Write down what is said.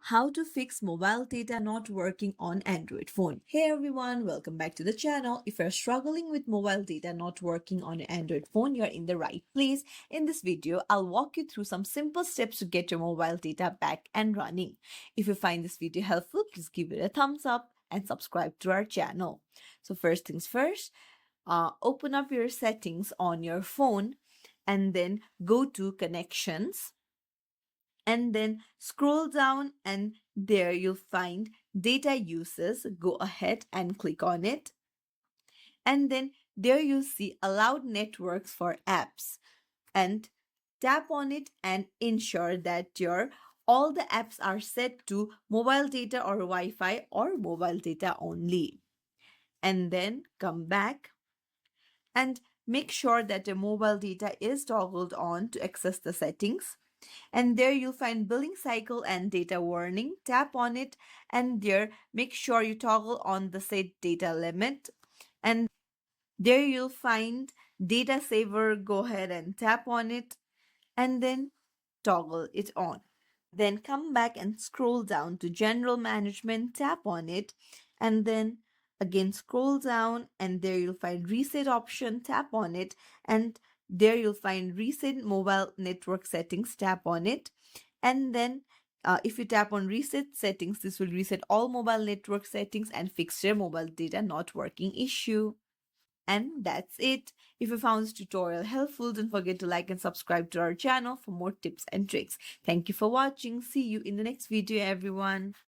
How to fix mobile data not working on Android phone. Hey everyone, welcome back to the channel. If you're struggling with mobile data not working on your Android phone, you're in the right place. In this video, I'll walk you through some simple steps to get your mobile data back and running. If you find this video helpful, please give it a thumbs up and subscribe to our channel. So first things first, open up your settings on your phone and then go to connections and then scroll down, and there you'll find data uses. Go ahead and click on it, and then there you'll see allowed networks for apps, and tap on it and ensure that your all the apps are set to mobile data or Wi-Fi or mobile data only. And then come back and make sure that the mobile data is toggled on to access the settings. And there you'll find billing cycle and data warning. Tap on it, and there make sure you toggle on the set data limit. And there you'll find data saver. Go ahead and tap on it and then toggle it on. Then come back and scroll down to general management. Tap on it and then again scroll down, and there you'll find reset option. Tap on it, and there you'll find reset mobile network settings. Tap on it, and then if you tap on reset settings, this will reset all mobile network settings and fix your mobile data not working issue. And that's it. If you found this tutorial helpful, don't forget to like and subscribe to our channel for more tips and tricks. Thank you for watching. See you in the next video, everyone.